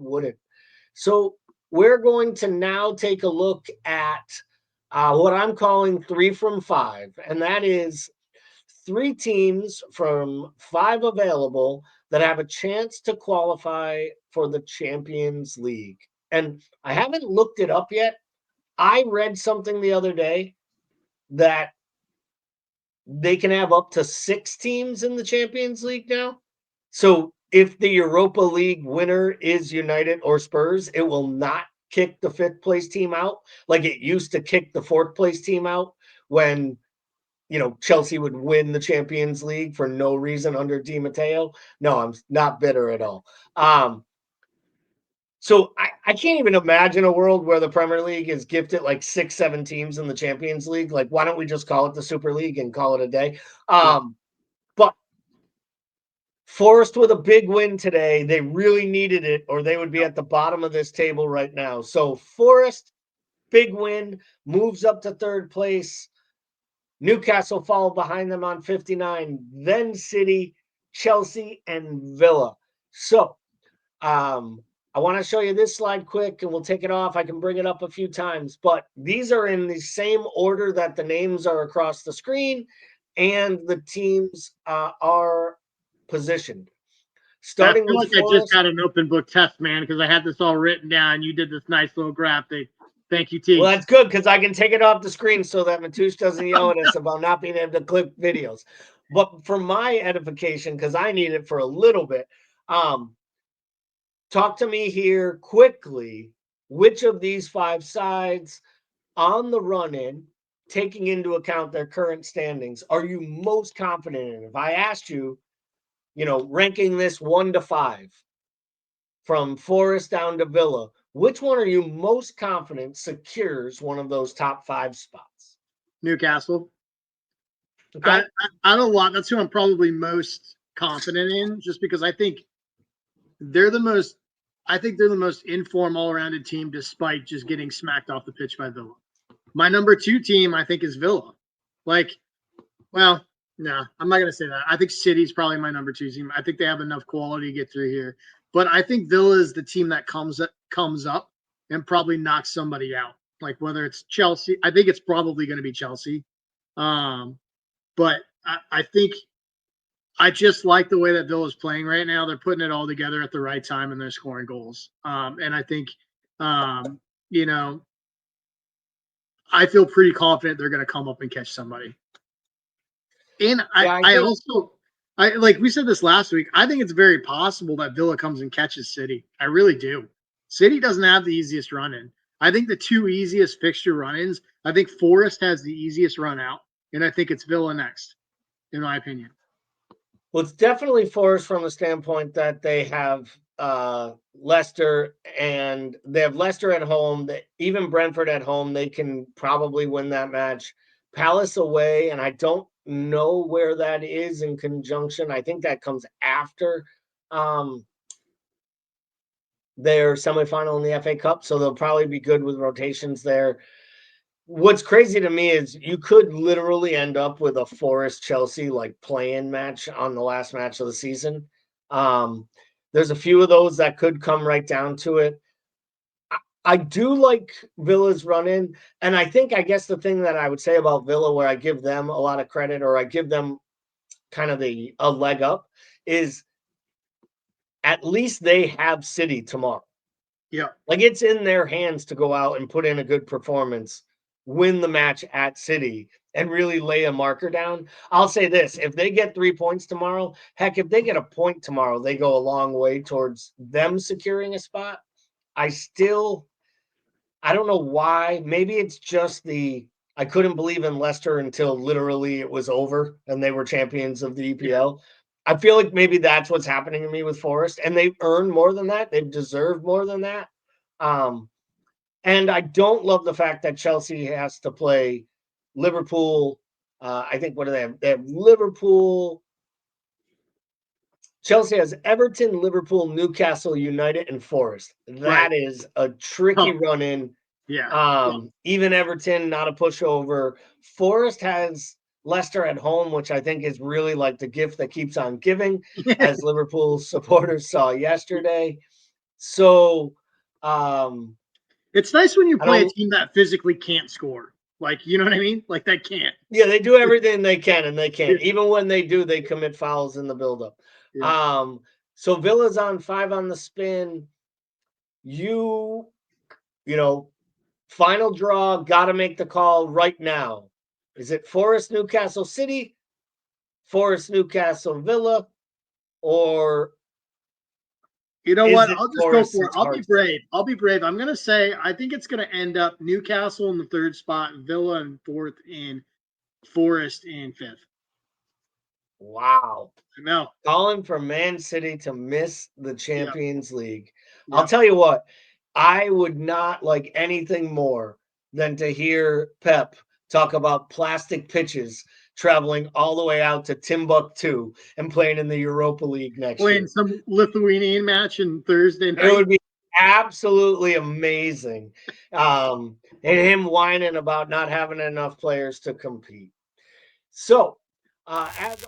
wouldn't. So we're going to now take a look at what I'm calling 3 from 5, and that is 3 teams from 5 available that have a chance to qualify for the Champions League. And I haven't looked it up yet. I read something the other day that they can have up to 6 teams in the Champions League now. So if the Europa League winner is United or Spurs, it will not kick the 5th place team out like it used to kick the 4th place team out when, Chelsea would win the Champions League for no reason under Di Matteo. No, I'm not bitter at all. So I can't even imagine a world where the Premier League is gifted like 6, 7 teams in the Champions League. Like, why don't we just call it the Super League and call it a day? But Forest with a big win today. They really needed it, or they would be at the bottom of this table right now. So Forest, big win, moves up to 3rd place. Newcastle followed behind them on 59. Then City, Chelsea, and Villa. So I want to show you this slide quick, and we'll take it off. I can bring it up a few times, but these are in the same order that the names are across the screen and the teams are positioned. Starting with I just got an open book test, man, because I had this all written down. You did this nice little graphic. Thank you, T. Well, that's good because I can take it off the screen so that Matoush doesn't yell at us about not being able to clip videos. But for my edification, because I need it for a little bit, talk to me here quickly. Which of these 5 sides on the run-in, taking into account their current standings, are you most confident in? If I asked you, ranking this 1 to 5 from Forest down to Villa, which one are you most confident secures one of those top 5 spots? Newcastle. Okay. I don't want. That's who I'm probably most confident in, just because I think they're the most. I think they're the most informed, all-rounded team, despite just getting smacked off the pitch by Villa. My number 2 team, I think, is Villa. No, I'm not going to say that. I think City's probably my number 2 team. I think they have enough quality to get through here. But I think Villa is the team that comes up and probably knocks somebody out. Like whether it's Chelsea, I think it's probably going to be Chelsea. But I think I just like the way that Villa's playing right now. They're putting it all together at the right time and they're scoring goals. And I think, I feel pretty confident they're going to come up and catch somebody. And I also, like we said this last week, I think it's very possible that Villa comes and catches City. I really do. City doesn't have the easiest run-in. I think the 2 easiest fixture run-ins, I think Forest has the easiest run-out, and I think it's Villa next, in my opinion. Well, it's definitely Forest from the standpoint that they have Leicester, and they have Leicester at home. Even Brentford at home, they can probably win that match. Palace away, and I don't know where that is in conjunction. I think that comes after their semifinal in the FA Cup, so they'll probably be good with rotations there. What's crazy to me is you could literally end up with a Forest Chelsea play-in match on the last match of the season. There's a few of those that could come right down to it. I do like Villa's run-in, and I guess the thing that I would say about Villa, where I give them a lot of credit, or I give them kind of a leg up, is at least they have City tomorrow. Yeah. It's in their hands to go out and put in a good performance, win the match at City, and really lay a marker down. I'll say this, if they get 3 points tomorrow, heck, if they get a point tomorrow, they go a long way towards them securing a spot. I don't know why. Maybe it's just I couldn't believe in Leicester until literally it was over and they were champions of the EPL. I feel like maybe that's what's happening to me with Forest, and they've earned more than that. They've deserved more than that. And I don't love the fact that Chelsea has to play Liverpool. I think, what do they have? They have Liverpool. Chelsea has Everton, Liverpool, Newcastle, United, and Forest. That is a tricky run-in. Yeah. Even Everton, not a pushover. Forest has Leicester at home, which I think is really like the gift that keeps on giving, as Liverpool supporters saw yesterday. So it's nice when you I play a don't. team that physically can't score. Like, you know what I mean? Like that can't. Yeah, they do everything they can, and they can't. Yeah. Even when they do, they commit fouls in the buildup. Yeah. So Villa's on 5 on the spin. You know, final draw, got to make the call right now. Is it Forest Newcastle City, Forest Newcastle Villa, or You know is what? it I'll just go Forest for it. St. I'll be Hearts? brave. I'll be brave. I'm going to say I think it's going to end up Newcastle in the third spot, Villa in fourth, and Forest in fifth. Wow. No. Calling for Man City to miss the Yeah. Champions League. I'll Yeah. tell you what, I would not like anything more than to hear Pep talk about plastic pitches traveling all the way out to Timbuktu and playing in the Europa League next Playing year. some Lithuanian match on Thursday It night. would be absolutely amazing. And him whining about not having enough players to compete. So, as